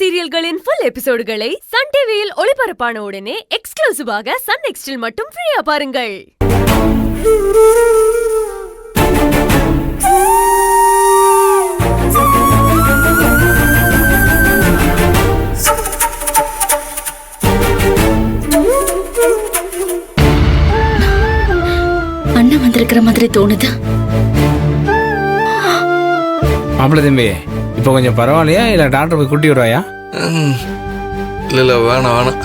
சீரியல்களின் full எபிசோடுகளை Sun டிவியில் ஒளிபரப்பான உடனே எக்ஸ்க்ளூசிவாக சன் நெக்ஸ்டில் மட்டும் ஃப்ரீயா பாருங்கள். அண்ணன் வந்திருக்கிற மாதிரி தோணுது. மாப்பிள்ள தம்பி, இப்போ கொஞ்சம் பரவாயில்லையா? இல்லை டாக்டர் போய் கூட்டி விடுவாயா? இல்லை வேணாம் வேணாம்.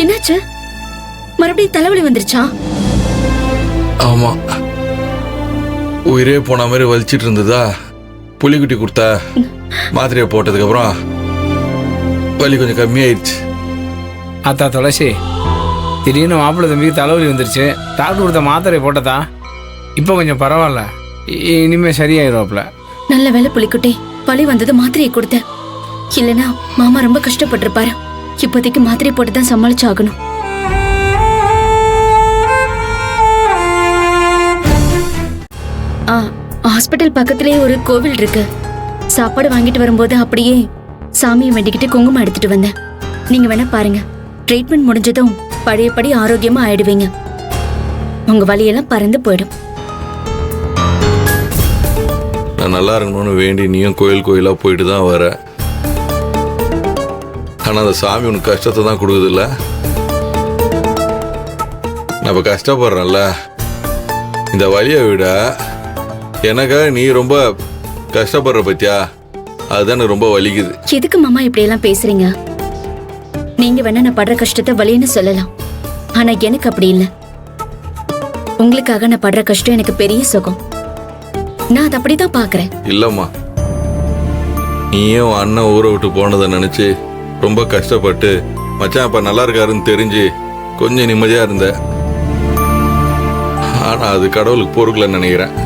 என்னாச்சு? மறுபடியும் தலைவலி வந்துருச்சா? ஆமா, உயிரே போன மாதிரி வலிச்சிட்டு இருந்ததா. புலிக்குட்டி கொடுத்தா மாத்திரையை போட்டதுக்கு அப்புறம் வலி கொஞ்சம் கம்மியாயிடுச்சு. அத்தா துளசி, திடீர்னு மாப்பிள்ள தம்பிக்கு தலைவலி வந்துருச்சு. டாக்டர் கொடுத்த மாத்திரையை போட்டதா இப்போ கொஞ்சம் பரவாயில்ல. இனிமே சரியாயிடுவாப்ல. நல்ல வேலை புலிக்குட்டி, வலி வந்தது மாத்திரையை கொடுத்தேன். இல்லைன்னா மாமா ரொம்ப கஷ்டப்பட்டிருப்பாரு. இப்போதைக்கு மாத்திரை போட்டு தான் சமாளிச்சாகணும். ஹாஸ்பிட்டல் பக்கத்திலேயே ஒரு கோவில் இருக்கு. சாப்பாடு வாங்கிட்டு வரும்போது அப்படியே சாமியை வேண்டிக்கிட்டு குங்குமம் எடுத்துட்டு வந்தேன். நீங்க வேணா பாருங்க. ட்ரீட்மெண்ட் முடிஞ்சதும் பழையபடி ஆரோக்கியமா ஆயிடுவீங்க. உங்க வலியெல்லாம் பறந்து போயிடும். நான் நல்லா இருக்கணும்னு வேண்டி நீயும் கோயிலா போயிட்டு தான் வர. ஆனா அந்த சாமி உனக்கு கஷ்டத்தை தான் கொடுக்குதுல்ல. நான் இப்ப கஷ்டப்படுறேன்ல, இந்த வலியை விட எனக்காக நீ ரொம்ப கஷ்டப்படுற பத்தியா, அதுதான் எனக்கு ரொம்ப வலிக்குது. எதுக்கு மாமா இப்படி எல்லாம் பேசுறீங்க? நீங்க வேணா நான் படுற கஷ்டத்தை வலின்னு சொல்லலாம். ஆனா எனக்கு அப்படி இல்லை. உங்களுக்காக நான் படுற கஷ்டம் எனக்கு பெரிய சுகம். நான் அதை அப்படிதான் பாக்குறேன். இல்லம்மா, நீயும் அண்ணன் ஊரை விட்டு போனதை நினைச்சு ரொம்ப கஷ்டப்பட்டு மச்சான் இப்ப நல்லா இருக்காருன்னு தெரிஞ்சு கொஞ்சம் நிம்மதியா இருந்த. ஆனா அது கடவுளுக்கு பொறுக்கலன்னு நினைக்கிறேன்.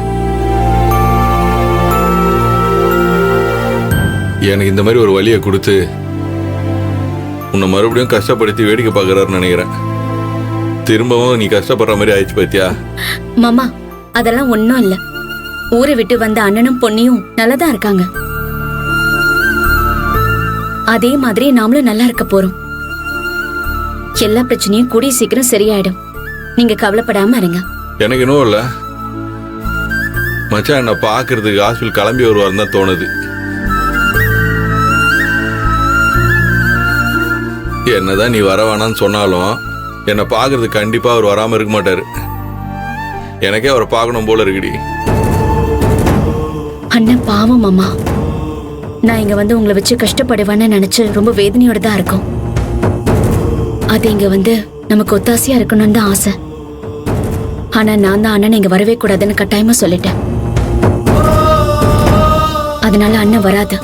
எனக்கு இந்த மாதிரி ஒரு வலியை கொடுத்து உன்னை மறுபடியும் கஷ்டப்படுத்தி வேடிக்கை பார்க்கறாருன்னு நினைக்கிறேன். திரும்பவும் நீ கஷ்டப்படுற மாதிரி ஆயிடுச்சு பாத்தியா? மாமா, அதெல்லாம் ஒன்னும் இல்ல. ஊரை விட்டு வந்த அண்ணனும் பொண்ணியும் நல்லதா இருக்காங்க. அதே மாதிரி நாமளும் நல்லா இருக்க போறோம். எல்லா பிரச்சனையும் கூடிய சீக்கிரம் சரியாயிடும். நீங்க கவலைப்படாம இருங்க. எனக்கு இன்னும் இல்ல மச்சான், என்ன பாக்குறதுக்கு ஹாஸ்பிட்டல் கிளம்பி வருவாருன்னு தான் தோணுது. என்னதான் நீ வர வேணான்னு சொன்னாலும் என்னை பாக்குறதுக்கு கண்டிப்பா அவர் வராம இருக்க மாட்டாரு. எனக்கே அவரை பார்க்கணும் போல இருக்குடி. அண்ணன் பாவம் மாமா. நான் இங்க வந்து உங்களை வச்சு கஷ்டப்படுவேன்னு நினைச்சு ரொம்ப வேதனையோட தான் இருக்கும். அது இங்க வந்து நமக்கு ஒத்தாசையா இருக்கணும்னு தான் ஆசை. ஆனா நான் தான் அண்ணன் இங்க வரவே கூடாதுன்னு கட்டாயமா சொல்லிட்டேன். அதனால அண்ணன் வராது.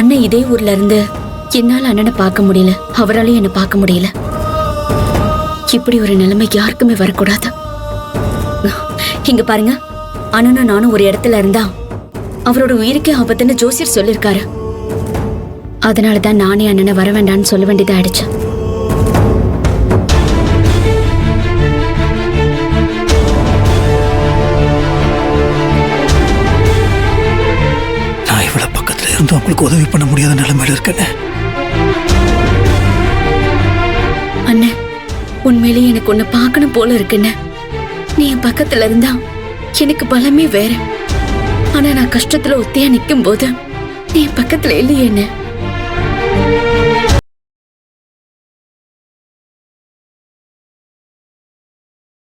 அண்ணன் இதே ஊர்ல இருந்து என்னால அண்ணனை பார்க்க முடியல, அவராலையும் என்ன பார்க்க முடியல. இப்படி ஒரு நிலைமை யாருக்குமே வரக்கூடாது. இங்க பாருங்க, அண்ணனும் நானும் ஒரு இடத்துல இருந்தா அவரோட உயிருக்கே ஆபத்துன்னு ஜோசியர் சொல்லிருக்காரு. அதனாலதான் நானே அண்ணனை வர வேண்டான்னு சொல்ல வேண்டியதா ஆயிடுச்சு. நான் இவ்வளவு பக்கத்துல இருந்து உங்களுக்கு உதவி பண்ண முடியாத நிலைமையில இருக்கேன். அண்ணன், உண்மையிலேயே எனக்கு ஒண்ணு பார்க்கணும் போல இருக்குன்னு. நீ என் பக்கத்துல இருந்தா எனக்கு பலமே வேற. ஆனா நான் கஷ்டத்துல ஒத்தையா நிக்கும் போது நீ என் பக்கத்துல இல்லையே என்ன.